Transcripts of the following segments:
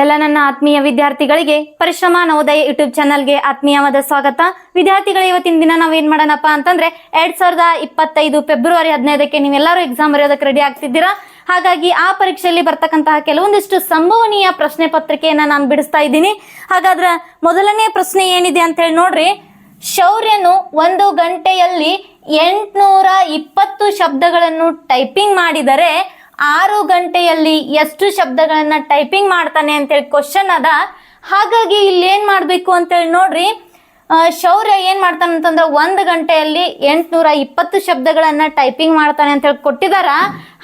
ಎಲ್ಲ ನನ್ನ ಆತ್ಮೀಯ ವಿದ್ಯಾರ್ಥಿಗಳಿಗೆ ಪರಿಶ್ರಮ ನವೋದಯ ಯೂಟ್ಯೂಬ್ ಚಾನಲ್ಗೆ ಆತ್ಮೀಯವಾದ ಸ್ವಾಗತ. ವಿದ್ಯಾರ್ಥಿಗಳು ಇವತ್ತಿನ ದಿನ ನಾವೇನ್ ಮಾಡೋಣಪ್ಪ ಅಂತಂದ್ರೆ 2025 ಫೆಬ್ರವರಿ 15ಕ್ಕೆ ನೀವೆಲ್ಲರೂ ಎಕ್ಸಾಮ್ ಬರೆಯೋದಕ್ಕೆ ರೆಡಿ ಆಗ್ತಿದ್ದೀರಾ. ಹಾಗಾಗಿ ಆ ಪರೀಕ್ಷೆಯಲ್ಲಿ ಬರ್ತಕ್ಕಂತಹ ಕೆಲವೊಂದಿಷ್ಟು ಸಂಭವನೀಯ ಪ್ರಶ್ನೆ ಪತ್ರಿಕೆಯನ್ನ ನಾನು ಬಿಡಿಸ್ತಾ ಇದ್ದೀನಿ. ಹಾಗಾದ್ರೆ ಮೊದಲನೇ ಪ್ರಶ್ನೆ ಏನಿದೆ ಅಂತ ಹೇಳಿ ನೋಡ್ರಿ. ಶೌರ್ಯನು 1 ಗಂಟೆಯಲ್ಲಿ 820 ಶಬ್ದಗಳನ್ನು ಟೈಪಿಂಗ್ ಮಾಡಿದರೆ 6 ಗಂಟೆಯಲ್ಲಿ ಎಷ್ಟು ಶಬ್ದಗಳನ್ನ ಟೈಪಿಂಗ್ ಮಾಡ್ತಾನೆ ಅಂತೇಳಿ ಕ್ವಶನ್ ಅದ. ಹಾಗಾಗಿ ಇಲ್ಲಿ ಏನ್ ಮಾಡ್ಬೇಕು ಅಂತೇಳಿ ನೋಡ್ರಿ. ಶೌರ್ಯ ಏನ್ ಮಾಡ್ತಾನೆ ಅಂತಂದ್ರೆ 1 ಗಂಟೆಯಲ್ಲಿ 820 ಶಬ್ದಗಳನ್ನ ಟೈಪಿಂಗ್ ಮಾಡ್ತಾನೆ ಅಂತ ಹೇಳಿ ಕೊಟ್ಟಿದಾರ.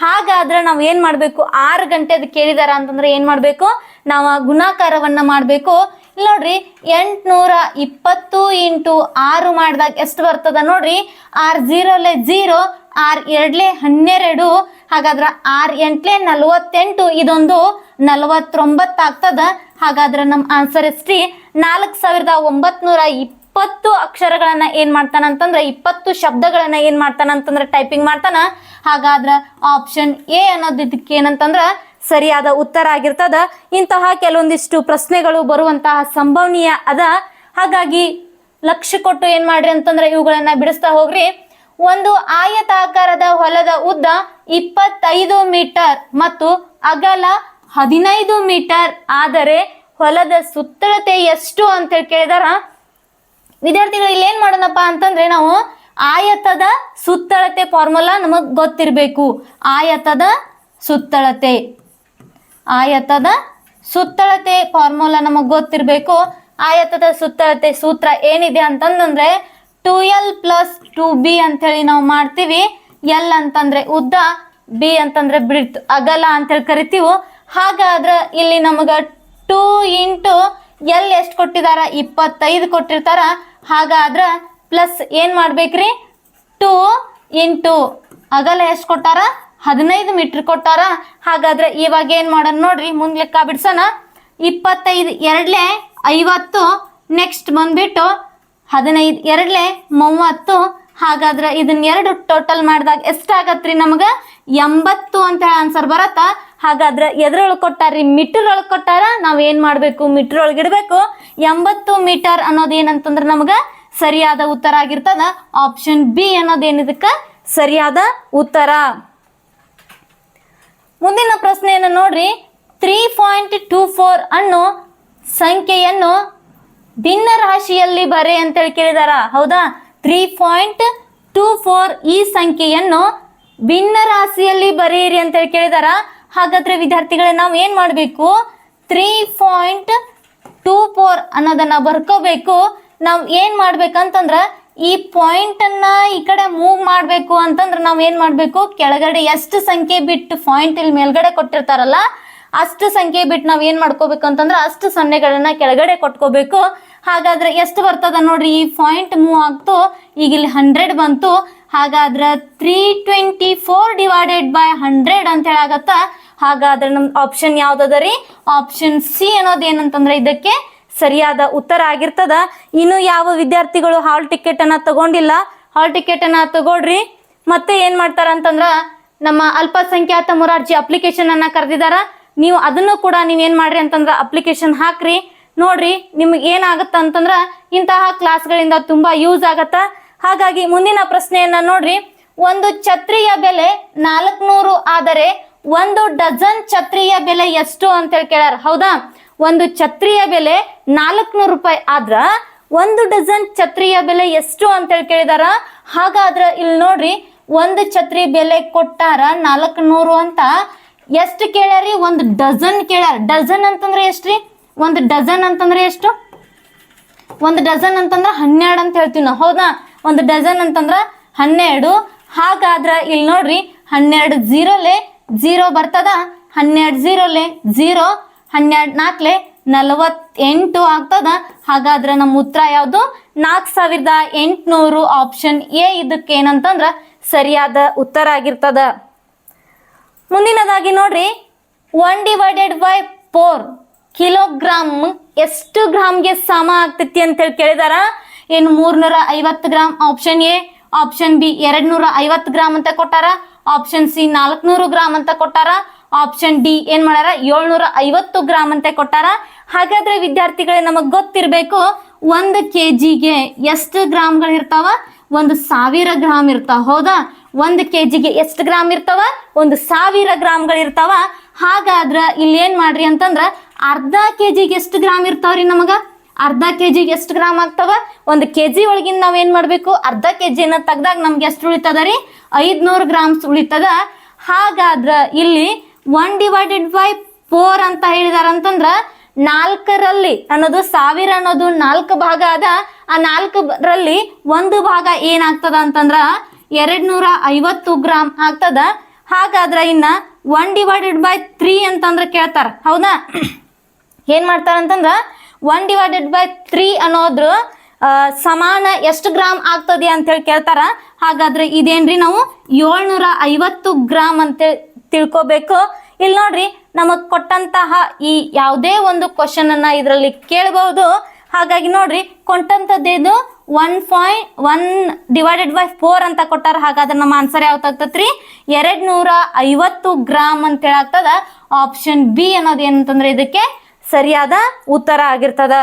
ಹಾಗಾದ್ರೆ ನಾವ್ ಏನ್ ಮಾಡ್ಬೇಕು, 6 ಗಂಟೆದ್ ಕೇಳಿದಾರ ಅಂತಂದ್ರೆ ಏನ್ ಮಾಡ್ಬೇಕು, ನಾವು ಗುಣಾಕಾರವನ್ನ ಮಾಡ್ಬೇಕು. ಇಲ್ಲಿ ನೋಡ್ರಿ 820 ಇಂಟು 6 ಮಾಡಿದಾಗ ಎಷ್ಟು ಬರ್ತದ ನೋಡ್ರಿ. 6 0 0, 6 2 12, ಹಾಗಾದ್ರೆ 6 8 48, ಇದೊಂದು 49 ಆಗ್ತದ. ಹಾಗಾದ್ರೆ ನಮ್ ಆನ್ಸರ್ ಎಷ್ಟ್ರಿ, 4920 ಅಕ್ಷರಗಳನ್ನ ಏನ್ ಮಾಡ್ತಾನ ಅಂತಂದ್ರೆ 20 ಶಬ್ದಗಳನ್ನ ಏನ್ ಮಾಡ್ತಾನ ಅಂತಂದ್ರೆ ಟೈಪಿಂಗ್ ಮಾಡ್ತಾನ. ಹಾಗಾದ್ರ ಆಪ್ಷನ್ ಎ ಅನ್ನೋದು ಇದಕ್ಕೆ ಏನಂತಂದ್ರ ಸರಿಯಾದ ಉತ್ತರ ಆಗಿರ್ತದ. ಇಂತಹ ಕೆಲವೊಂದಿಷ್ಟು ಪ್ರಶ್ನೆಗಳು ಬರುವಂತಹ ಸಂಭವನೀಯ ಅದ. ಹಾಗಾಗಿ ಲಕ್ಷ್ಯ ಕೊಟ್ಟು ಏನ್ ಮಾಡ್ರಿ ಅಂತಂದ್ರೆ ಇವುಗಳನ್ನ ಬಿಡಿಸ್ತಾ ಹೋಗ್ರಿ. ಒಂದು ಆಯತಾಕಾರದ ಹೊಲದ ಉದ್ದ 25 ಮೀಟರ್ ಮತ್ತು ಅಗಲ 15 ಮೀಟರ್ ಆದರೆ ಹೊಲದ ಸುತ್ತಳತೆ ಎಷ್ಟು ಅಂತ ಹೇಳಿ ಕೇಳಿದಾರ. ವಿದ್ಯಾರ್ಥಿಗಳು ಇಲ್ಲಿ ಏನ್ ಮಾಡೋಣಪ್ಪ ಅಂತಂದ್ರೆ ನಾವು ಆಯತದ ಸುತ್ತಳತೆ ಫಾರ್ಮುಲಾ ನಮಗ್ ಗೊತ್ತಿರಬೇಕು. ಆಯತದ ಸುತ್ತಳತೆ ಫಾರ್ಮುಲಾ ನಮಗ್ ಗೊತ್ತಿರಬೇಕು. ಆಯತದ ಸುತ್ತಳತೆ ಸೂತ್ರ ಏನಿದೆ ಅಂತಂದ್ರೆ 2l + 2b ಅಂತ ಹೇಳಿ ನಾವು ಮಾಡ್ತೀವಿ. ಎಲ್ ಅಂತಂದ್ರೆ ಉದ್ದ, ಬಿ ಅಂತಂದ್ರೆ ಬ್ರಿಡ್ತ್, ಅಗಲ ಅಂತ ಹೇಳಿ ಕರಿತೀವಿ. ಹಾಗಾದ್ರೆ ಇಲ್ಲಿ ನಮಗ 2 ಇಂಟು ಎಲ್ ಎಷ್ಟು ಕೊಟ್ಟಿದಾರ, 25 ಕೊಟ್ಟಿರ್ತಾರ. ಹಾಗಾದ್ರ ಪ್ಲಸ್ ಏನ್ ಮಾಡ್ಬೇಕ್ರಿ, 2 ಇಂಟು ಅಗಲ ಎಷ್ಟು ಕೊಟ್ಟಾರ, 15 ಮೀಟರ್ ಕೊಟ್ಟಾರ. ಹಾಗಾದ್ರೆ ಇವಾಗ ಏನ್ ಮಾಡೋಣ ನೋಡ್ರಿ, ಮುಂದ್ ಲೆಕ್ಕ ಬಿಡ್ಸೋಣ. 25 2 50, ನೆಕ್ಸ್ಟ್ ಬಂದ್ಬಿಟ್ಟು 15 2 30. ಹಾಗಾದ್ರೆ ಇದನ್ನ 2 ಟೋಟಲ್ ಮಾಡಿದಾಗ ಎಷ್ಟಾಗತ್ರಿ, ನಮಗ 80 ಅಂತ ಹೇಳಿ ಆನ್ಸರ್ ಬರತ್ತ. ಹಾಗಾದ್ರೆ ಎದ್ರೊಳಗೆ ಕೊಟ್ಟಾರ್ರಿ, ಮೀಟರ್ ಒಳಗೆ ಕೊಟ್ಟಾರ. ನಾವ್ ಏನ್ ಮಾಡ್ಬೇಕು, ಮೀಟರ್ ಒಳಗೆ ಇಡಬೇಕು. 80 ಮೀಟರ್ ಅನ್ನೋದು ಏನಂತಂದ್ರೆ ನಮಗ ಸರಿಯಾದ ಉತ್ತರ ಆಗಿರ್ತದ. ಆಪ್ಷನ್ ಬಿ ಅನ್ನೋದೇನಿದಕ್ಕ ಸರಿಯಾದ ಉತ್ತರ. ಮುಂದಿನ ಪ್ರಶ್ನೆಯನ್ನು ನೋಡ್ರಿ. 3.24 ಅನ್ನೋ ಸಂಖ್ಯೆಯನ್ನು ಭಿನ್ನ ರಾಶಿಯಲ್ಲಿ ಬರೆ ಅಂತೇಳಿ ಕೇಳಿದಾರ. ಹೌದಾ, 3.24 ಈ ಸಂಖ್ಯೆಯನ್ನು ಭಿನ್ನ ರಾಶಿಯಲ್ಲಿ ಬರೆಯಿರಿ ಅಂತೇಳಿ ಕೇಳಿದಾರ. ಹಾಗಾದ್ರೆ ವಿದ್ಯಾರ್ಥಿಗಳೇ ನಾವು ಏನ್ ಮಾಡ್ಬೇಕು, 3.24 ಅನ್ನೋದನ್ನ ಬರ್ಕೋಬೇಕು. ನಾವ್ ಏನ್ ಮಾಡ್ಬೇಕಂತಂದ್ರ ಈ ಪಾಯಿಂಟ್ ಅನ್ನ ಈ ಕಡೆ ಮೂವ್ ಮಾಡ್ಬೇಕು ಅಂತಂದ್ರೆ ನಾವ್ ಏನ್ ಮಾಡ್ಬೇಕು, ಕೆಳಗಡೆ ಎಷ್ಟು ಸಂಖ್ಯೆ ಬಿಟ್ಟು ಪಾಯಿಂಟ್ ಇಲ್ಲಿ ಮೇಲ್ಗಡೆ ಕೊಟ್ಟಿರ್ತಾರಲ್ಲ ಅಷ್ಟು ಸಂಖ್ಯೆ ಬಿಟ್ಟು ನಾವ್ ಏನ್ ಮಾಡ್ಕೋಬೇಕು ಅಂತಂದ್ರೆ ಅಷ್ಟು ಸೊನ್ನೆಗಳನ್ನ ಕೆಳಗಡೆ ಕೊಟ್ಕೋಬೇಕು. ಹಾಗಾದ್ರೆ ಎಷ್ಟು ಬರ್ತದ ನೋಡ್ರಿ, ಈ ಪಾಯಿಂಟ್ ಮೂವ್ ಆಗ್ತು, ಈಗ ಇಲ್ಲಿ 100 ಬಂತು. ಹಾಗಾದ್ರೆ 324 ಡಿವೈಡೆಡ್ ಬೈ 100 ಅಂತ ಹೇಳಿ ಆಗತ್ತ. ಹಾಗಾದ್ರೆ ನಮ್ ಆಪ್ಷನ್ ಯಾವ್ದದ ರೀ, ಆಪ್ಷನ್ ಸಿ ಅನ್ನೋದು ಏನಂತಂದ್ರೆ ಇದಕ್ಕೆ ಸರಿಯಾದ ಉತ್ತರ ಆಗಿರ್ತದ. ಇನ್ನು ಯಾವ ವಿದ್ಯಾರ್ಥಿಗಳು ಹಾಲ್ ಟಿಕೆಟ್ ಅನ್ನ ತಗೊಂಡಿಲ್ಲ, ಹಾಲ್ ಟಿಕೆಟ್ ಅನ್ನ ತಗೊಳ್ರಿ. ಮತ್ತೆ ಏನ್ ಮಾಡ್ತಾರ ಅಂತಂದ್ರ ನಮ್ಮ ಅಲ್ಪಸಂಖ್ಯಾತ ಮೊರಾರ್ಜಿ ಅಪ್ಲಿಕೇಶನ್ ಅನ್ನ ಕರೆದಿದಾರ. ನೀವು ಅದನ್ನು ಕೂಡ ನೀವೇನ್ ಮಾಡ್ರಿ ಅಂತಂದ್ರ ಅಪ್ಲಿಕೇಶನ್ ಹಾಕ್ರಿ. ನೋಡ್ರಿ ನಿಮ್ಗೆ ಏನಾಗತ್ತ ಅಂತಂದ್ರ ಇಂತಹ ಕ್ಲಾಸ್ಗಳಿಂದ ತುಂಬಾ ಯೂಸ್ ಆಗತ್ತ. ಹಾಗಾಗಿ ಮುಂದಿನ ಪ್ರಶ್ನೆಯನ್ನ ನೋಡ್ರಿ. ಒಂದು ಛತ್ರಿಯ ಬೆಲೆ 400 ಆದರೆ 1 ಡಜನ್ ಛತ್ರಿಯ ಬೆಲೆ ಎಷ್ಟು ಅಂತೇಳಿ ಕೇಳ್ಯಾರ. ಹೌದಾ, ಒಂದು ಛತ್ರಿಯ ಬೆಲೆ 400 ರೂಪಾಯಿ ಆದ್ರ 1 ಡಜನ್ ಛತ್ರಿಯ ಬೆಲೆ ಎಷ್ಟು ಅಂತೇಳಿ ಕೇಳಿದಾರ. ಹಾಗಾದ್ರ ಇಲ್ಲಿ ನೋಡ್ರಿ, ಒಂದು ಛತ್ರಿ ಬೆಲೆ ಕೊಟ್ಟಾರ 400 ಅಂತ. ಎಷ್ಟು ಕೇಳ್ಯಾರಿ, 1 ಡಜನ್ ಕೇಳ್ಯಾರ. ಡಜನ್ ಅಂತಂದ್ರೆ ಎಷ್ಟ್ರಿ, 1 ಡಜನ್ ಅಂತಂದ್ರೆ ಎಷ್ಟು, 1 ಡಜನ್ ಅಂತಂದ್ರೆ 12 ಅಂತ ಹೇಳ್ತೀವಿ ನಾವು. ಹೌದಾ, 1 ಡಜನ್ ಅಂತಂದ್ರ 12. ಹಾಗಾದ್ರ ಇಲ್ಲಿ ನೋಡ್ರಿ 12 0 0 ಬರ್ತದ, 12 0 0, 12 4 48 ಆಗ್ತದ. ಹಾಗಾದ್ರೆ ನಮ್ಮ ಉತ್ತರ ಯಾವುದು, 4800. ಆಪ್ಷನ್ ಎ ಇದಕ್ಕೆ ಏನಂತಂದ್ರ ಸರಿಯಾದ ಉತ್ತರ ಆಗಿರ್ತದ. ಮುಂದಿನದಾಗಿ ನೋಡ್ರಿ, 1/4 ಕಿಲೋಗ್ರಾಮ್ ಎಷ್ಟು ಗ್ರಾಮ್ಗೆ ಸಮ ಆಗ್ತೈತಿ ಅಂತೇಳಿ ಕೇಳಿದಾರ. ಏನು 350 gram option A, option B 250 gram ಅಂತ ಕೊಟ್ಟಾರ, ಆಪ್ಷನ್ ಸಿ 400 ಗ್ರಾಮ್ ಅಂತ ಕೊಟ್ಟಾರ, ಆಪ್ಷನ್ ಡಿ ಏನ್ ಮಾಡ್ಯಾರ 750 ಗ್ರಾಮ್ ಅಂತ ಕೊಟ್ಟಾರ. ಹಾಗಾದ್ರೆ ವಿದ್ಯಾರ್ಥಿಗಳೇ ನಮಗ್ ಗೊತ್ತಿರ್ಬೇಕು 1 kgಗೆ ಎಷ್ಟು ಗ್ರಾಮ್ಗಳು ಇರ್ತಾವ? 1000 ಗ್ರಾಮ್ ಇರ್ತಾವ. ಹೌದಾ? 1 kgಗೆ ಎಷ್ಟು ಗ್ರಾಮ್ ಇರ್ತಾವ? 1000 ಗ್ರಾಮ್ಗಳು ಇರ್ತಾವ. ಹಾಗಾದ್ರ ಇಲ್ಲಿ ಏನ್ ಮಾಡ್ರಿ ಅಂತಂದ್ರ ಅರ್ಧ kgಗೆ ಎಷ್ಟು ಗ್ರಾಮ್ ಇರ್ತಾವ್ರಿ? ನಮಗ ಅರ್ಧ kgಗೆ ಎಷ್ಟು ಗ್ರಾಮ್ ಆಗ್ತಾವ? 1 kg ಒಳಗಿಂದ ನಾವ್ ಏನ್ ಮಾಡ್ಬೇಕು? ಅರ್ಧ kgನ ತೆಗ್ದಾಗ ನಮ್ಗೆ ಎಷ್ಟು ಉಳಿತದ ರೀ? 500 ಗ್ರಾಮ್ಸ್ ಉಳಿತದ. ಹಾಗಾದ್ರ ಇಲ್ಲಿ 1/4 ಅಂತ ಹೇಳಿದಾರ ಅಂತಂದ್ರ 4ರಲ್ಲಿ ಅನ್ನೋದು 1000 ಅನ್ನೋದು 4 ಭಾಗ ಅದ. ಆ 4ರಲ್ಲಿ 1 ಭಾಗ ಏನಾಗ್ತದ ಅಂತಂದ್ರ 250 ಗ್ರಾಮ್ ಆಗ್ತದ. ಹಾಗಾದ್ರ ಇನ್ನ 1/3 ಅಂತಂದ್ರ ಕೇಳ್ತಾರ. ಹೌದಾ? ಏನ್ ಮಾಡ್ತಾರ ಅಂತಂದ್ರ 1/3 ಅನ್ನೋದ್ರ ಸಮಾನ ಎಷ್ಟು ಗ್ರಾಮ್ ಆಗ್ತದೆ ಅಂತ ಹೇಳಿ ಕೇಳ್ತಾರ. ಹಾಗಾದ್ರೆ ಇದೇನ್ರಿ ನಾವು 750 ಗ್ರಾಮ್ ಅಂತ ತಿಳ್ಕೊಬೇಕು. ಇಲ್ಲಿ ನೋಡ್ರಿ ನಮಗ್ ಕೊಟ್ಟಂತಹ ಈ ಯಾವುದೇ ಒಂದು ಕ್ವಶನ್ ಅನ್ನ ಇದರಲ್ಲಿ ಕೇಳಬಹುದು. ಹಾಗಾಗಿ ನೋಡ್ರಿ ಕೊಟ್ಟಂತದ್ದೇನು 1/4 ಅಂತ ಕೊಟ್ಟಾರ. ಹಾಗಾದ್ರೆ ನಮ್ಮ ಆನ್ಸರ್ ಯಾವ್ದು ಆಗ್ತತ್ರಿ? 250 ಗ್ರಾಮ್ ಅಂತ ಹೇಳಾಗ್ತದ. ಆಪ್ಷನ್ ಬಿ ಅನ್ನೋದು ಏನಂತಂದ್ರೆ ಇದಕ್ಕೆ ಸರಿಯಾದ ಉತ್ತರ ಆಗಿರ್ತದ.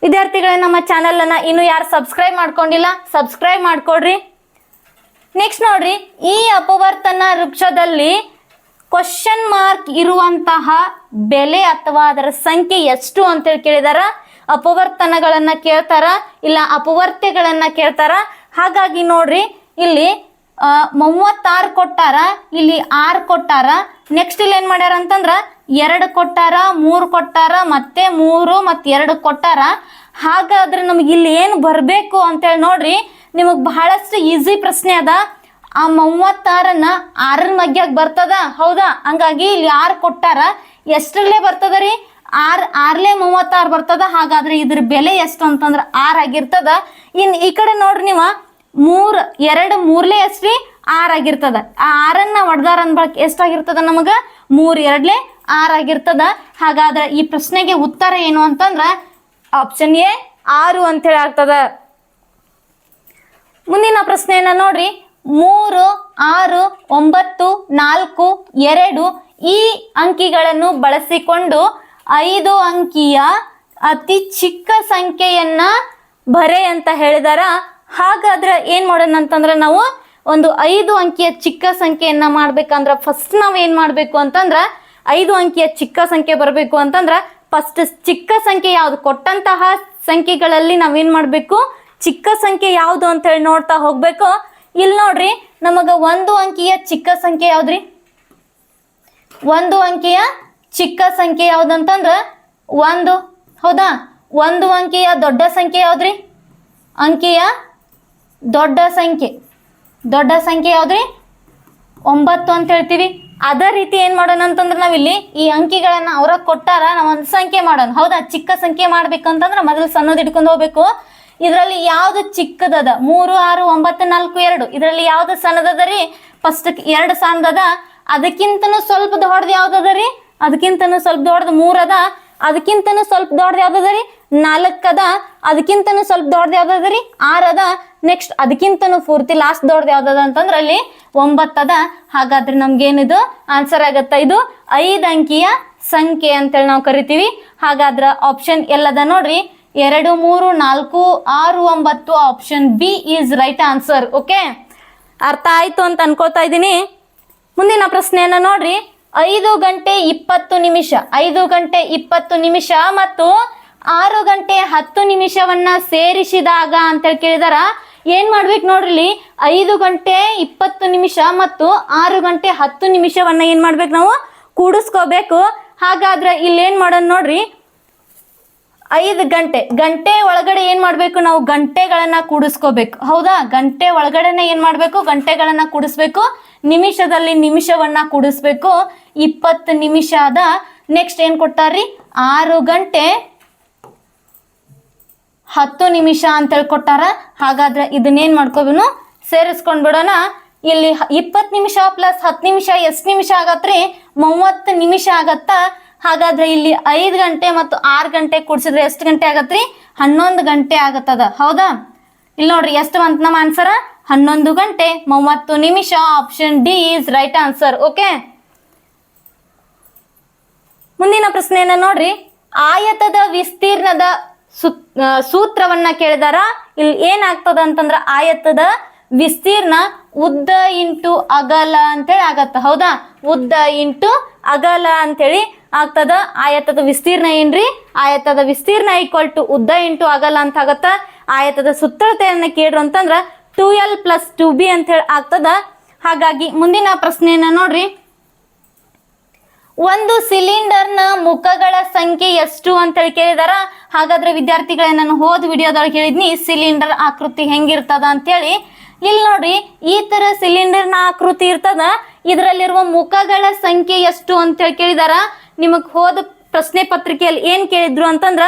ವಿದ್ಯಾರ್ಥಿಗಳೇ, ನಮ್ಮ ಚಾನೆಲ್ ಅನ್ನ ಇನ್ನು ಯಾರು ಸಬ್ಸ್ಕ್ರೈಬ್ ಮಾಡ್ಕೊಂಡಿಲ್ಲ ಸಬ್ಸ್ಕ್ರೈಬ್ ಮಾಡ್ಕೊಡ್ರಿ. ನೆಕ್ಸ್ಟ್ ನೋಡ್ರಿ, ಈ ಅಪವರ್ತನ ವೃಕ್ಷದಲ್ಲಿ ಕ್ವಶನ್ ಮಾರ್ಕ್ ಇರುವಂತಹ ಬೆಲೆ ಅಥವಾ ಅದರ ಸಂಖ್ಯೆ ಎಷ್ಟು ಅಂತೇಳಿ ಕೇಳಿದಾರ. ಅಪವರ್ತನಗಳನ್ನ ಕೇಳ್ತಾರ, ಇಲ್ಲ ಅಪವರ್ತ್ಯಗಳನ್ನ ಕೇಳ್ತಾರ. ಹಾಗಾಗಿ ನೋಡ್ರಿ ಇಲ್ಲಿ 36 ಕೊಟ್ಟಾರ, ಇಲ್ಲಿ 6 ಕೊಟ್ಟಾರ. ನೆಕ್ಸ್ಟ್ ಇಲ್ಲಿ ಏನ್ ಮಾಡ್ಯಾರ ಅಂತಂದ್ರ 2 ಕೊಟ್ಟಾರ, 3 ಕೊಟ್ಟಾರ, ಮತ್ತೆ 3 ಮತ್ತೆ 2 ಕೊಟ್ಟಾರ. ಹಾಗಾದ್ರೆ ನಮ್ಗೆ ಇಲ್ಲಿ ಏನು ಬರಬೇಕು ಅಂತೇಳಿ ನೋಡ್ರಿ, ನಿಮಗ್ ಬಹಳಷ್ಟು ಈಸಿ ಪ್ರಶ್ನೆ ಅದ. ಆ 36ನ್ನ 6 ಮಗ್ಯಾಗ ಬರ್ತದ. ಹೌದಾ? ಹಂಗಾಗಿ ಇಲ್ಲಿ 6 ಕೊಟ್ಟಾರ. ಎಷ್ಟರಲ್ಲೇ ಬರ್ತದ ರೀ? 6 36 ಬರ್ತದ. ಹಾಗಾದ್ರೆ ಇದ್ರ ಬೆಲೆ ಎಷ್ಟು ಅಂತಂದ್ರ 6 ಆಗಿರ್ತದ. ಇನ್ ಈ ಕಡೆ ನೋಡ್ರಿ ನೀವು 2 3 ಎಷ್ಟ್ರಿ? 6 ಆಗಿರ್ತದ. ಆ 6ನ್ನ ಹೊಡೆದಾರ ಅನ್ಬಳಕ್ ಎಷ್ಟಾಗಿರ್ತದ? ನಮಗ 3 2 6 ಆಗಿರ್ತದ. ಹಾಗಾದ್ರೆ ಈ ಪ್ರಶ್ನೆಗೆ ಉತ್ತರ ಏನು ಅಂತಂದ್ರ ಆಪ್ಷನ್ ಎ 6 ಅಂತೇಳಿ ಆಗ್ತದ. ಮುಂದಿನ ಪ್ರಶ್ನೆಯನ್ನ ನೋಡ್ರಿ, 3 6 9 4 2 ಈ ಅಂಕಿಗಳನ್ನು ಬಳಸಿಕೊಂಡು 5 ಅಂಕಿಯ ಅತಿ ಚಿಕ್ಕ ಸಂಖ್ಯೆಯನ್ನ ಬರೆ ಅಂತ ಹೇಳಿದಾರ. ಹಾಗಾದ್ರೆ ಏನ್ ಮಾಡೋಣ ಅಂತಂದ್ರೆ ನಾವು ಒಂದು 5 ಅಂಕಿಯ ಚಿಕ್ಕ ಸಂಖ್ಯೆಯನ್ನ ಮಾಡ್ಬೇಕಂದ್ರ ಫಸ್ಟ್ ನಾವ್ ಏನ್ ಮಾಡ್ಬೇಕು ಅಂತಂದ್ರ 5 ಅಂಕಿಯ ಚಿಕ್ಕ ಸಂಖ್ಯೆ ಬರಬೇಕು ಅಂತಂದ್ರ ಫಸ್ಟ್ ಚಿಕ್ಕ ಸಂಖ್ಯೆ ಯಾವ್ದು? ಕೊಟ್ಟಂತಹ ಸಂಖ್ಯೆಗಳಲ್ಲಿ ನಾವೇನ್ ಮಾಡ್ಬೇಕು? ಚಿಕ್ಕ ಸಂಖ್ಯೆ ಯಾವ್ದು ಅಂತ ಹೇಳಿ ನೋಡ್ತಾ ಹೋಗ್ಬೇಕು. ಇಲ್ಲಿ ನೋಡ್ರಿ ನಮಗ 1 ಅಂಕಿಯ ಚಿಕ್ಕ ಸಂಖ್ಯೆ ಯಾವ್ದ್ರಿ? 1 ಅಂಕಿಯ ಚಿಕ್ಕ ಸಂಖ್ಯೆ ಯಾವ್ದಂತಂದ್ರ 1. ಹೌದಾ? 1 ಅಂಕಿಯ ದೊಡ್ಡ ಸಂಖ್ಯೆ ಯಾವ್ದ್ರಿ? ಅಂಕಿಯ ದೊಡ್ಡ ಸಂಖ್ಯೆ ಯಾವ್ದ್ರಿ? 9 ಅಂತ ಹೇಳ್ತೀವಿ. ಅದೇ ರೀತಿ ಏನ್ ಮಾಡೋಣ ಅಂತಂದ್ರೆ ನಾವಿಲ್ಲಿ ಈ ಅಂಕಿಗಳನ್ನ ಅವ್ರ ಕೊಟ್ಟಾರ, ನಾವ್ ಒಂದು ಸಂಖ್ಯೆ ಮಾಡೋಣ. ಹೌದಾ? ಚಿಕ್ಕ ಸಂಖ್ಯೆ ಮಾಡ್ಬೇಕಂತಂದ್ರ ಮೊದಲು ಸಣ್ಣದ್ ಹಿಡ್ಕೊಂಡು ಹೋಗ್ಬೇಕು. ಇದರಲ್ಲಿ ಯಾವ್ದು ಚಿಕ್ಕದದ? 3 6 9 4 2. ಇದರಲ್ಲಿ ಯಾವ್ದು ಸಣ್ಣದದ ರೀ? ಫಸ್ಟ್ 2 ಸಣ್ಣದದ. ಅದಕ್ಕಿಂತನೂ ಸ್ವಲ್ಪ ದೊಡ್ಡದು ಯಾವ್ದದ ರೀ? ಅದಕ್ಕಿಂತನೂ ಸ್ವಲ್ಪ ದೊಡ್ಡದು 3 ಅದ. ಅದಕ್ಕಿಂತನೂ ಸ್ವಲ್ಪ ದೊಡ್ಡದು ಯಾವ್ದದ ರೀ? 4 ಅದ. ಅದಕ್ಕಿಂತನೂ ಸ್ವಲ್ಪ ದೊಡ್ಡದು ಯಾವ್ದದ ರೀ? 6 ಅದ. ನೆಕ್ಸ್ಟ್ ಅದಕ್ಕಿಂತನೂ ಪೂರ್ತಿ ಲಾಸ್ಟ್ ದೊಡ್ಡದು ಯಾವ್ದದ ಅಂತಂದ್ರೆ ಅಲ್ಲಿ 9 ಅದ. ಹಾಗಾದ್ರೆ ನಮ್ಗೇನಿದು ಆನ್ಸರ್ ಆಗತ್ತ? ಇದು 5 ಅಂಕಿಯ ಸಂಖ್ಯೆ ಅಂತೇಳಿ ನಾವು ಕರಿತೀವಿ. ಹಾಗಾದ್ರ ಆಪ್ಷನ್ ಎಲ್ಲದ ನೋಡ್ರಿ 2 3 4 6 9. Option B is right answer. Okay, ಅರ್ಥ ಆಯ್ತು ಅಂತ ಅನ್ಕೋತಾ ಇದ್ದೀನಿ. ಮುಂದಿನ ಪ್ರಶ್ನೆಯನ್ನ ನೋಡ್ರಿ, 5 ಗಂಟೆ 20 ನಿಮಿಷ 5 ಗಂಟೆ 20 ನಿಮಿಷ ಮತ್ತು 6 ಗಂಟೆ 10 ನಿಮಿಷವನ್ನ ಸೇರಿಸಿದಾಗ ಅಂತೇಳಿ ಕೇಳಿದಾರ. ಏನ್ ಮಾಡ್ಬೇಕು ನೋಡ್ರಿ, 5 ಗಂಟೆ 20 ನಿಮಿಷ ಮತ್ತು 6 ಗಂಟೆ 10 ನಿಮಿಷವನ್ನ ಏನ್ ಮಾಡ್ಬೇಕು? ನಾವು ಕೂಡಿಸ್ಕೋಬೇಕು. ಹಾಗಾದ್ರೆ ಇಲ್ಲಿ ಏನ್ ಮಾಡೋಣ ನೋಡ್ರಿ, 5 ಗಂಟೆ ಒಳಗಡೆ ಏನ್ ಮಾಡ್ಬೇಕು? ನಾವು ಗಂಟೆಗಳನ್ನ ಕೂಡಿಸ್ಕೋಬೇಕು. ಹೌದಾ? ಗಂಟೆ ಒಳಗಡೆನೆ ಏನ್ ಮಾಡ್ಬೇಕು? ಗಂಟೆಗಳನ್ನ ಕೂಡಿಸ್ಬೇಕು. ನಿಮಿಷದಲ್ಲಿ ನಿಮಿಷವನ್ನ ಕೂಡಿಸ್ಬೇಕು. 20 ನಿಮಿಷ ಅದ. ನೆಕ್ಸ್ಟ್ ಏನ್ ಕೊಟ್ಟಾರ್ರಿ? 6 ಗಂಟೆ 10 ನಿಮಿಷ ಅಂತ ಹೇಳಿ ಕೊಟ್ಟಾರ. ಹಾಗಾದ್ರೆ ಇದನ್ನೇನ್ ಮಾಡ್ಕೋಬೇಕು? ಸೇರಿಸ್ಕೊಂಡ್ ಬಿಡೋಣ. ಇಲ್ಲಿ 20 ನಿಮಿಷ ಪ್ಲಸ್ 10 ನಿಮಿಷ ಎಷ್ಟು ನಿಮಿಷ ಆಗತ್ರಿ? 30 ನಿಮಿಷ ಆಗತ್ತ. ಹಾಗಾದ್ರೆ ಇಲ್ಲಿ 5 ಗಂಟೆ ಮತ್ತು 6 ಗಂಟೆ ಕೂಡಿಸಿದ್ರೆ ಎಷ್ಟು ಗಂಟೆ ಆಗತ್ರಿ? 11 ಗಂಟೆ ಆಗತ್ತದ. ಹೌದಾ? ಇಲ್ಲಿ ನೋಡ್ರಿ ಎಷ್ಟು ಬಂತ ನಮ್ಮ ಆನ್ಸರ್? 11 ಗಂಟೆ 30 ನಿಮಿಷ. Option D is right answer. Okay, ಮುಂದಿನ ಪ್ರಶ್ನೆಯನ್ನ ನೋಡ್ರಿ, ಆಯತದ ವಿಸ್ತೀರ್ಣದ ಸೂತ್ರವನ್ನ ಕೇಳಿದಾರ. ಇಲ್ಲಿ ಏನಾಗ್ತದ ಅಂತಂದ್ರ ಆಯತದ ವಿಸ್ತೀರ್ಣ ಉದ್ದ ಇಂಟು ಅಗಲ ಅಂತೇಳಿ ಆಗತ್ತ. ಹೌದಾ, ಉದ್ದ ಇಂಟು ಅಗಲ ಅಂತೇಳಿ ಆಗ್ತದ. ಆಯತದ ವಿಸ್ತೀರ್ಣ ಏನ್ರಿ? ಆಯತದ ವಿಸ್ತೀರ್ಣ ಈಕ್ವಲ್ ಟು ಉದ್ದ ಇಂಟು ಅಗಲ ಅಂತ ಆಗತ್ತ. ಆಯತದ ಸುತ್ತಳತೆಯನ್ನ ಕೇಳ್ರು ಅಂತಂದ್ರ 2L + 2B ಅಂತ ಹೇಳಿ ಆಗ್ತದ. ಹಾಗಾಗಿ ಮುಂದಿನ ಪ್ರಶ್ನೆಯನ್ನ ನೋಡ್ರಿ, ಒಂದು ಸಿಲಿಂಡರ್ನ ಮುಖಗಳ ಸಂಖ್ಯೆ ಎಷ್ಟು ಅಂತೇಳಿ ಕೇಳಿದಾರ. ಹಾಗಾದ್ರೆ ವಿದ್ಯಾರ್ಥಿಗಳೇ, ನಾನು ಹೋದ ವಿಡಿಯೋದೊಳಗೆ ಹೇಳಿದ್ನಿ ಸಿಲಿಂಡರ್ ಆಕೃತಿ ಹೆಂಗಿರ್ತದ ಅಂತೇಳಿ. ಇಲ್ಲಿ ನೋಡ್ರಿ, ಈ ತರ ಸಿಲಿಂಡರ್ನ ಆಕೃತಿ ಇರ್ತದ. ಇದರಲ್ಲಿರುವ ಮುಖಗಳ ಸಂಖ್ಯೆ ಎಷ್ಟು ಅಂತೇಳಿ ಕೇಳಿದಾರ. ನಿಮಗ್ ಹೋದ ಪ್ರಶ್ನೆ ಪತ್ರಿಕೆಯಲ್ಲಿ ಏನ್ ಕೇಳಿದ್ರು ಅಂತಂದ್ರ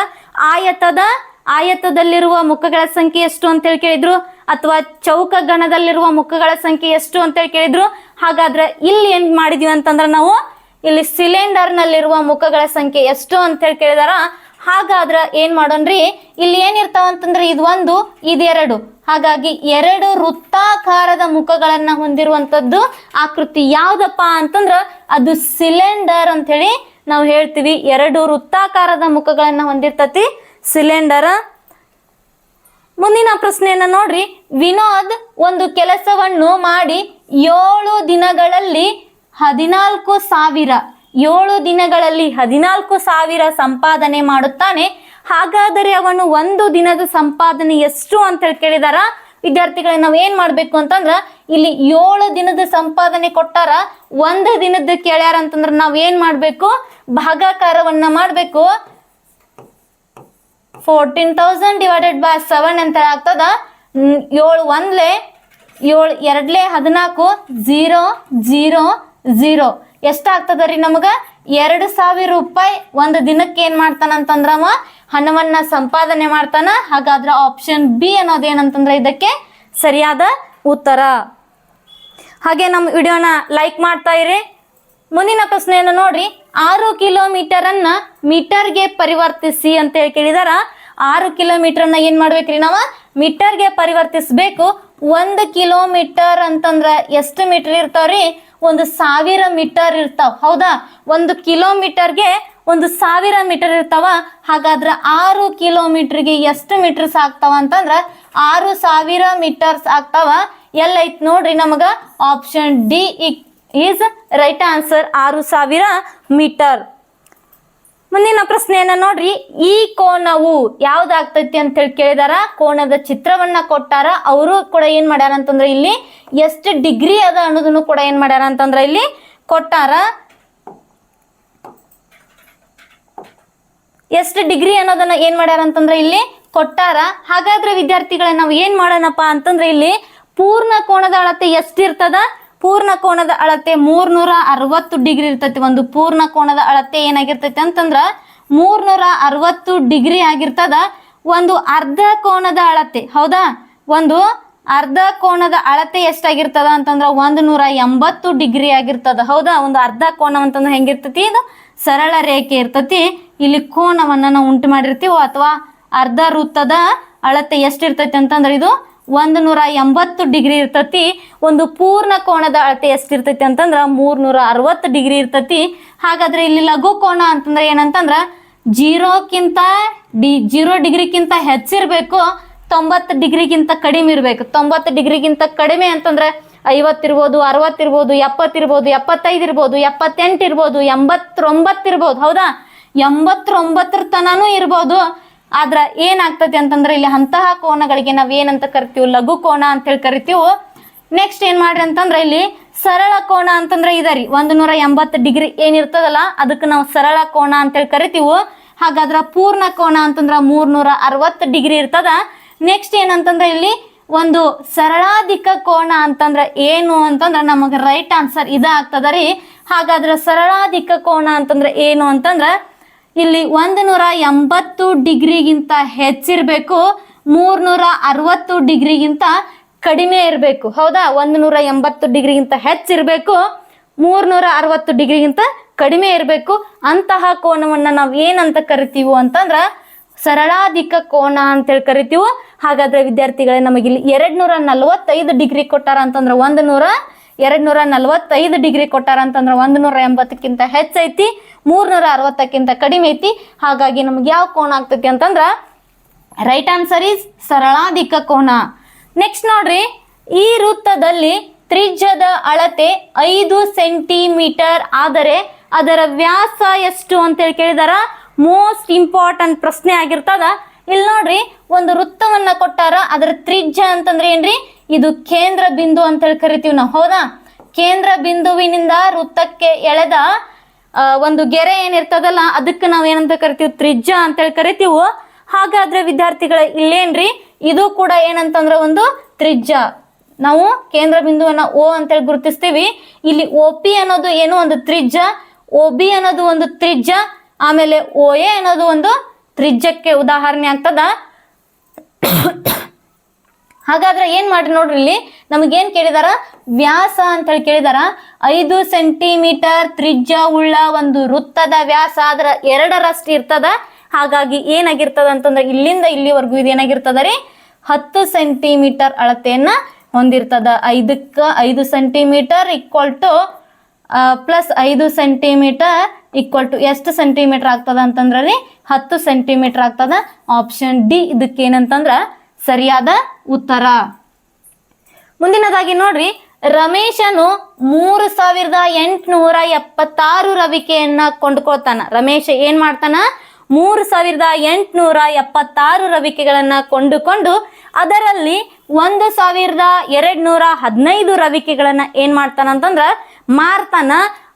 ಆಯತದಲ್ಲಿರುವ ಮುಖಗಳ ಸಂಖ್ಯೆ ಎಷ್ಟು ಅಂತೇಳಿ ಕೇಳಿದ್ರು, ಅಥವಾ ಚೌಕ ಗಣದಲ್ಲಿರುವ ಮುಖಗಳ ಸಂಖ್ಯೆ ಎಷ್ಟು ಅಂತೇಳಿ ಕೇಳಿದ್ರು. ಹಾಗಾದ್ರೆ ಇಲ್ಲಿ ಏನ್ ಮಾಡಿದೀವಿ ಅಂತಂದ್ರ ನಾವು ಇಲ್ಲಿ ಸಿಲಿಂಡರ್ ನಲ್ಲಿರುವ ಮುಖಗಳ ಸಂಖ್ಯೆ ಎಷ್ಟು ಅಂತೇಳಿ ಕೇಳಿದಾರ. ಹಾಗಾದ್ರ ಏನ್ ಮಾಡೋಣ್ರಿ, ಇಲ್ಲಿ ಏನಿರ್ತಾವ ಅಂತಂದ್ರೆ ಇದು ಒಂದು, ಇದೆರಡು. ಹಾಗಾಗಿ 2 ವೃತ್ತಾಕಾರದ ಮುಖಗಳನ್ನ ಹೊಂದಿರುವಂತದ್ದು ಆಕೃತಿ ಯಾವ್ದಪ್ಪ ಅಂತಂದ್ರ ಅದು ಸಿಲಿಂಡರ್ ಅಂತ ಹೇಳಿ ನಾವು ಹೇಳ್ತೀವಿ. 2 ವೃತ್ತಾಕಾರದ ಮುಖಗಳನ್ನ ಹೊಂದಿರ್ತತಿ ಸಿಲಿಂಡರ್. ಮುಂದಿನ ಪ್ರಶ್ನೆಯನ್ನ ನೋಡ್ರಿ, ವಿನೋದ್ ಒಂದು ಕೆಲಸವನ್ನು ಮಾಡಿ 7 ದಿನಗಳಲ್ಲಿ 14,000 7 ದಿನಗಳಲ್ಲಿ 14,000 ಸಂಪಾದನೆ ಮಾಡುತ್ತಾನೆ. ಹಾಗಾದರೆ ಅವನು ಒಂದು ದಿನದ ಸಂಪಾದನೆ ಎಷ್ಟು ಅಂತ ಹೇಳಿ ಕೇಳಿದಾರ. ವಿದ್ಯಾರ್ಥಿಗಳೇ, ನಾವ್ ಏನ್ ಮಾಡ್ಬೇಕು ಅಂತಂದ್ರ ಇಲ್ಲಿ 7 ದಿನದ ಸಂಪಾದನೆ ಕೊಟ್ಟಾರ, 1 ದಿನದ ಕೇಳ್ಯಾರ ಅಂತಂದ್ರ ನಾವ್ ಏನ್ ಮಾಡ್ಬೇಕು, ಭಾಗಾಕಾರವನ್ನ ಮಾಡ್ಬೇಕು. 14,000 / 7 ಅಂತ ಆಗ್ತದ. 7 1 7 2 14 0 0 0 ಎಷ್ಟಾಗ್ತದ ರೀ ನಮಗ? 2,000 ರೂಪಾಯಿ ಒಂದು ದಿನಕ್ಕೆ ಏನ್ ಮಾಡ್ತಾನ ಅಂತಂದ್ರವ ಹಣವನ್ನ ಸಂಪಾದನೆ ಮಾಡ್ತಾನ. ಹಾಗಾದ್ರೆ ಆಪ್ಷನ್ ಬಿ ಅನ್ನೋದೇನಂತಂದ್ರೆ ಇದಕ್ಕೆ ಸರಿಯಾದ ಉತ್ತರ. ಹಾಗೆ ನಮ್ಮ ವಿಡಿಯೋನ ಲೈಕ್ ಮಾಡ್ತಾ ಇರಿ. ಮುಂದಿನ ಪ್ರಶ್ನೆಯನ್ನು ನೋಡ್ರಿ, 6 ಕಿಲೋಮೀಟರ್ ಅನ್ನ ಮೀಟರ್ಗೆ ಪರಿವರ್ತಿಸಿ ಅಂತ ಹೇಳಿ ಕೇಳಿದಾರ. 6 ಕಿಲೋಮೀಟರ್ ಅನ್ನ ಏನ್ ಮಾಡ್ಬೇಕ್ರಿ ನಾವು ಮೀಟರ್ಗೆ ಪರಿವರ್ತಿಸ್ಬೇಕು. 1 ಕಿಲೋಮೀಟರ್ ಅಂತಂದ್ರ ಎಷ್ಟು ಮೀಟರ್ ಇರ್ತಾವ್ರಿ? 1,000 ಮೀಟರ್ ಇರ್ತಾವ. ಹೌದಾ, 1 ಕಿಲೋಮೀಟರ್ಗೆ 1,000 ಮೀಟರ್ ಇರ್ತಾವ. ಹಾಗಾದ್ರೆ 6 ಕಿಲೋಮೀಟರ್ಗೆ ಎಷ್ಟು ಮೀಟರ್ಸ್ ಆಗ್ತಾವ ಅಂತಂದ್ರ 6,000 ಮೀಟರ್ಸ್ ಆಗ್ತಾವ. ಎಲ್ಲೈತ್ ನೋಡ್ರಿ ನಮಗ option D is right answer, 6,000 metre. ಮುಂದಿನ ಪ್ರಶ್ನೆಯನ್ನ ನೋಡ್ರಿ, ಈ ಕೋನವು ಯಾವ್ದಾಗ್ತೈತಿ ಅಂತ ಹೇಳಿ ಕೇಳಿದಾರ. ಕೋನದ ಚಿತ್ರವನ್ನ ಕೊಟ್ಟಾರ. ಅವರು ಕೂಡ ಏನ್ ಮಾಡ್ಯಾರ ಅಂತಂದ್ರೆ ಇಲ್ಲಿ ಎಷ್ಟು ಡಿಗ್ರಿ ಅದ ಅನ್ನೋದನ್ನು ಕೂಡ ಏನ್ ಮಾಡ್ಯಾರ ಅಂತಂದ್ರ ಇಲ್ಲಿ ಕೊಟ್ಟಾರ. ಎಷ್ಟು ಡಿಗ್ರಿ ಅನ್ನೋದನ್ನ ಏನ್ ಮಾಡ್ಯಾರ ಅಂತಂದ್ರೆ ಇಲ್ಲಿ ಕೊಟ್ಟಾರ. ಹಾಗಾದ್ರೆ ವಿದ್ಯಾರ್ಥಿಗಳೇ, ನಾವು ಏನ್ ಮಾಡೋಣಪ್ಪ ಅಂತಂದ್ರೆ ಇಲ್ಲಿ ಪೂರ್ಣ ಕೋನದ ಅಳತೆ ಎಷ್ಟಿರ್ತದ? ಪೂರ್ಣ ಕೋನದ ಅಳತೆ 360 ಡಿಗ್ರಿ ಇರ್ತೈತಿ. ಒಂದು ಪೂರ್ಣ ಕೋನದ ಅಳತೆ ಏನಾಗಿರ್ತೈತಿ ಅಂತಂದ್ರ 360 ಡಿಗ್ರಿ ಆಗಿರ್ತದ. ಒಂದು ಅರ್ಧ ಕೋನದ ಅಳತೆ, ಹೌದಾ, ಒಂದು ಅರ್ಧ ಕೋನದ ಅಳತೆ ಎಷ್ಟಾಗಿರ್ತದ ಅಂತಂದ್ರ 180 ಡಿಗ್ರಿ ಆಗಿರ್ತದ. ಹೌದಾ, ಒಂದು ಅರ್ಧ ಕೋನ ಅಂತಂದ್ರೆ ಹೆಂಗಿರ್ತತಿ? ಇದು ಸರಳ ರೇಖೆ ಇರ್ತತಿ. ಇಲ್ಲಿ ಕೋನವನ್ನ ನಾವು ಉಂಟು ಮಾಡಿರ್ತೀವಿ. ಅಥವಾ ಅರ್ಧ ವೃತ್ತದ ಅಳತೆ ಎಷ್ಟಿರ್ತೈತಿ ಅಂತಂದ್ರೆ ಇದು 180 ಡಿಗ್ರಿ ಇರ್ತತಿ. ಒಂದು ಪೂರ್ಣ ಕೋನದ ಅಳತೆ ಎಷ್ಟಿರ್ತೈತಿ ಅಂತಂದ್ರ 360 ಡಿಗ್ರಿ ಇರ್ತತಿ. ಹಾಗಾದ್ರೆ ಇಲ್ಲಿ ಲಘು ಕೋನ ಅಂತಂದ್ರೆ ಏನಂತಂದ್ರ 0 ಡಿಗ್ರಿಗಿಂತ ಹೆಚ್ಚಿರ್ಬೇಕು, 90 ಡಿಗ್ರಿಗಿಂತ ಕಡಿಮೆ ಇರ್ಬೇಕು. 90 ಡಿಗ್ರಿಗಿಂತ ಕಡಿಮೆ ಅಂತಂದ್ರೆ 50 ಇರ್ಬೋದು, 60 ಇರ್ಬೋದು, 70 ಇರ್ಬೋದು, 75 ಇರ್ಬೋದು, 78 ಇರ್ಬೋದು, 89 ಇರ್ಬೋದು. ಹೌದಾ, 89 ತನೂ ಇರ್ಬೋದು. ಆದ್ರ ಏನಾಗ್ತತಿ ಅಂತಂದ್ರೆ ಇಲ್ಲಿ ಅಂತಹ ಕೋನಗಳಿಗೆ ನಾವ್ ಏನಂತ ಕರಿತೀವಿ? ಲಘು ಕೋನ ಅಂತ ಹೇಳಿ ಕರಿತೀವಿ. ನೆಕ್ಸ್ಟ್ ಏನ್ ಮಾಡ್ರಿ ಅಂತಂದ್ರೆ ಇಲ್ಲಿ ಸರಳ ಕೋನ ಅಂತಂದ್ರೆ ಇದರಿ 180 ಡಿಗ್ರಿ ಏನಿರ್ತದಲ್ಲ ಅದಕ್ಕೆ ನಾವು ಸರಳ ಕೋನ ಅಂತೇಳಿ ಕರಿತೀವಿ. ಹಾಗಾದ್ರ ಪೂರ್ಣ ಕೋನ ಅಂತಂದ್ರ 360 ಡಿಗ್ರಿ ಇರ್ತದ. ನೆಕ್ಸ್ಟ್ ಏನಂತಂದ್ರೆ ಇಲ್ಲಿ ಒಂದು ಸರಳಾಧಿಕ ಕೋನ ಅಂತಂದ್ರೆ ಏನು ಅಂತಂದ್ರೆ ನಮಗೆ ರೈಟ್ ಆನ್ಸರ್ ಇದಾಗ್ತದ ರೀ. ಹಾಗಾದ್ರೆ ಸರಳಾಧಿಕ ಕೋನ ಅಂತಂದ್ರೆ ಏನು ಅಂತಂದ್ರ ಇಲ್ಲಿ 180 ಡಿಗ್ರಿಗಿಂತ ಹೆಚ್ಚಿರ್ಬೇಕು, 360 ಡಿಗ್ರಿಗಿಂತ ಕಡಿಮೆ ಇರಬೇಕು. ಹೌದಾ, 180 ಡಿಗ್ರಿಗಿಂತ ಹೆಚ್ಚಿರ್ಬೇಕು, 360 ಡಿಗ್ರಿಗಿಂತ ಕಡಿಮೆ ಇರಬೇಕು. ಅಂತಹ ಕೋನವನ್ನ ನಾವು ಏನಂತ ಕರಿತೀವಿ ಅಂತಂದ್ರ ಸರಳಾಧಿಕ ಕೋನ ಅಂತೇಳಿ ಕರಿತೀವಿ. ಹಾಗಾದ್ರೆ ವಿದ್ಯಾರ್ಥಿಗಳೇ, ನಮಗಿಲ್ಲಿ 245 ಡಿಗ್ರಿ ಕೊಟ್ಟಾರ ಅಂತಂದ್ರೆ 180 245 ಡಿಗ್ರಿ ಕೊಟ್ಟಾರ ಅಂತಂದ್ರೆ 180ಕ್ಕಿಂತ ಹೆಚ್ಚೈತಿ, 360ಕ್ಕಿಂತ ಕಡಿಮೆ ಐತಿ. ಹಾಗಾಗಿ ನಮ್ಗೆ ಯಾವ ಕೋನ ಆಗ್ತೈತಿ ಅಂತಂದ್ರ ರೈಟ್ ಆನ್ಸರ್ ಈಸ್ ಸರಳಾಧಿಕ ಕೋನ. ನೆಕ್ಸ್ಟ್ ನೋಡ್ರಿ, ಈ ವೃತ್ತದಲ್ಲಿ ತ್ರಿಜ್ಯದ ಅಳತೆ 5 ಸೆಂಟಿಮೀಟರ್ ಆದರೆ ಅದರ ವ್ಯಾಸ ಎಷ್ಟು ಅಂತೇಳಿ ಕೇಳಿದಾರ. ಮೋಸ್ಟ್ ಇಂಪಾರ್ಟೆಂಟ್ ಪ್ರಶ್ನೆ ಆಗಿರ್ತದ. ಇಲ್ಲಿ ನೋಡ್ರಿ, ಒಂದು ವೃತ್ತವನ್ನ ಕೊಟ್ಟಾರ, ಅದರ ತ್ರಿಜ್ಯ ಅಂತಂದ್ರೆ ಏನ್ರಿ, ಇದು ಕೇಂದ್ರ ಬಿಂದು ಅಂತೇಳಿ ಕರಿತೀವಿ ನಾವು, ಹೌದಾ. ಕೇಂದ್ರ ಬಿಂದುವಿನಿಂದ ವೃತ್ತಕ್ಕೆ ಎಳೆದ ಒಂದು ಗೆರೆ ಏನಿರ್ತದಲ್ಲ ಅದಕ್ಕೆ ನಾವ್ ಏನಂತ ಕರಿತೀವಿ, ತ್ರಿಜ್ಯ ಅಂತೇಳಿ ಕರಿತೀವಿ. ಹಾಗಾದ್ರೆ ವಿದ್ಯಾರ್ಥಿಗಳ ಇಲ್ಲೇನ್ರಿ, ಇದು ಕೂಡ ಏನಂತಂದ್ರೆ ಒಂದು ತ್ರಿಜ್ಯ. ನಾವು ಕೇಂದ್ರ ಬಿಂದುವನ್ನ ಓ ಅಂತೇಳಿ ಗುರುತಿಸ್ತೀವಿ. ಇಲ್ಲಿ ಒ ಪಿ ಅನ್ನೋದು ಏನು ಒಂದು ತ್ರಿಜ್ಯ, ಒ ಬಿ ಅನ್ನೋದು ಒಂದು ತ್ರಿಜ್ಯ, ಆಮೇಲೆ ಓ ಎ ಅನ್ನೋದು ಒಂದು ತ್ರಿಜ್ಯಕ್ಕೆ ಉದಾಹರಣೆ ಆಗ್ತದ. ಹಾಗಾದ್ರೆ ಏನ್ ಮಾಡ್ರಿ ನೋಡ್ರಿ, ಇಲ್ಲಿ ನಮಗೇನ್ ಕೇಳಿದಾರ, ವ್ಯಾಸ ಅಂತ ಹೇಳಿ ಕೇಳಿದಾರ. 5 ಸೆಂಟಿಮೀಟರ್ ತ್ರಿಜ್ಯ ಉಳ್ಳ ಒಂದು ವೃತ್ತದ ವ್ಯಾಸ ಅದರ 2ರಷ್ಟು ಇರ್ತದ. ಹಾಗಾಗಿ ಏನಾಗಿರ್ತದ ಅಂತಂದ್ರೆ ಇಲ್ಲಿಂದ ಇಲ್ಲಿವರೆಗೂ ಇದು ಏನಾಗಿರ್ತದ ರೀ, 10 ಸೆಂಟಿಮೀಟರ್ ಅಳತೆಯನ್ನ ಹೊಂದಿರ್ತದ. 5 centimetre equal to plus 5 centimetre equal to ಎಷ್ಟು ಸೆಂಟಿಮೀಟರ್ ಆಗ್ತದ ಅಂತಂದ್ರೆ ರೀ 10 ಸೆಂಟಿಮೀಟರ್ ಆಗ್ತದ. ಆಪ್ಷನ್ ಡಿ ಇದಕ್ಕೆ ಏನಂತಂದ್ರ ಸರಿಯಾದ ಉತ್ತರ. ಮುಂದಿನದಾಗಿ ನೋಡ್ರಿ, ರಮೇಶನು 3876 ರವಿಕೆಯನ್ನ ಕೊಂಡ್ಕೊಳ್ತಾನ. ರಮೇಶ ಏನ್ ಮಾಡ್ತಾನ, 3876 ರವಿಕೆಗಳನ್ನ ಕೊಂಡುಕೊಂಡು ಅದರಲ್ಲಿ 1215 ರವಿಕೆಗಳನ್ನ ಏನ್ ಮಾಡ್ತಾನ ಅಂತಂದ್ರ ಮಾರ್ತಾನ.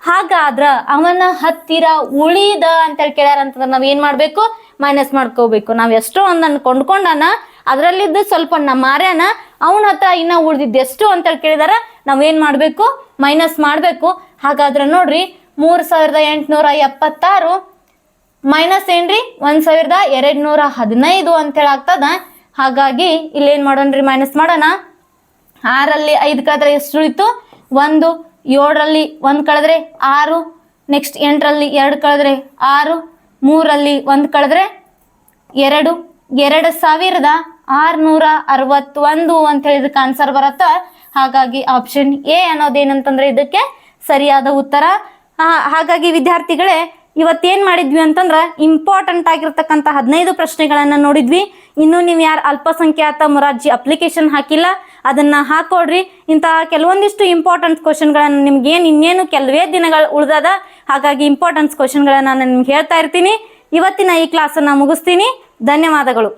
ಹಾಗಾದ್ರ ಅವನ ಹತ್ತಿರ ಉಳಿದ ಅಂತೇಳಿ ಕೇಳ್ಯಾರ ಅಂತಂದ್ರೆ ನಾವ್ ಏನ್ ಮಾಡ್ಬೇಕು, ಮೈನಸ್ ಮಾಡ್ಕೋಬೇಕು. ನಾವ್ ಎಷ್ಟೋ ಒಂದನ್ನು ಕೊಂಡ್ಕೊಂಡಾನ, ಅದರಲ್ಲಿದ್ದು ಸ್ವಲ್ಪ ಮಾರ್ಯಾನ, ಅವನ ಹತ್ರ ಇನ್ನ ಉಳಿದಿದ್ದು ಎಷ್ಟು ಅಂತೇಳಿ ಕೇಳಿದಾರ, ನಾವೇನ್ ಮಾಡ್ಬೇಕು, ಮೈನಸ್ ಮಾಡ್ಬೇಕು. ಹಾಗಾದ್ರೆ ನೋಡ್ರಿ, 3876 ಮೈನಸ್ ಏನ್ರಿ 1215 ಅಂತೇಳಿ ಆಗ್ತದ. ಹಾಗಾಗಿ ಇಲ್ಲಿ ಏನ್ ಮಾಡೋಣ್ರಿ, ಮೈನಸ್ ಮಾಡೋಣ. 6ರಲ್ಲಿ 5 ಕಳೆದ್ರೆ ಎಷ್ಟು ಉಳಿತು, 1. 7ರಲ್ಲಿ 1 ಕಳೆದ್ರೆ 6. ನೆಕ್ಸ್ಟ್ 8ರಲ್ಲಿ 2 ಕಳೆದ್ರೆ 6. 3ರಲ್ಲಿ 1 ಕಳೆದ್ರೆ 2. 2661 ಅಂತ ಹೇಳಿ ಇದಕ್ಕೆ ಆನ್ಸರ್ ಬರತ್ತ. ಹಾಗಾಗಿ ಆಪ್ಷನ್ ಎ ಅನ್ನೋದೇನಂತಂದ್ರೆ ಇದಕ್ಕೆ ಸರಿಯಾದ ಉತ್ತರ. ಹಾಗಾಗಿ ವಿದ್ಯಾರ್ಥಿಗಳೇ, ಇವತ್ತೇನ್ ಮಾಡಿದ್ವಿ ಅಂತಂದ್ರ ಇಂಪಾರ್ಟೆಂಟ್ ಆಗಿರ್ತಕ್ಕಂಥ 15 ಪ್ರಶ್ನೆಗಳನ್ನ ನೋಡಿದ್ವಿ. ಇನ್ನು ನೀವು ಯಾರು ಅಲ್ಪಸಂಖ್ಯಾತ ಮೊರಾರ್ಜಿ ಅಪ್ಲಿಕೇಶನ್ ಹಾಕಿಲ್ಲ ಅದನ್ನ ಹಾಕೊಡ್ರಿ. ಇಂತಹ ಕೆಲವೊಂದಿಷ್ಟು ಇಂಪಾರ್ಟೆಂಟ್ ಕ್ವಶನ್ಗಳನ್ನ ನಿಮ್ಗೆ ಇನ್ನೇನು ಕೆಲವೇ ದಿನಗಳು ಉಳಿದದ. ಹಾಗಾಗಿ ಇಂಪಾರ್ಟೆನ್ಸ್ ಕ್ವಶನ್ಗಳನ್ನ ನಾನು ನಿಮ್ಗೆ ಹೇಳ್ತಾ ಇರ್ತೀನಿ. ಇವತ್ತಿನ ಈ ಕ್ಲಾಸನ್ನ ಮುಗಿಸ್ತೀನಿ. ಧನ್ಯವಾದಗಳು.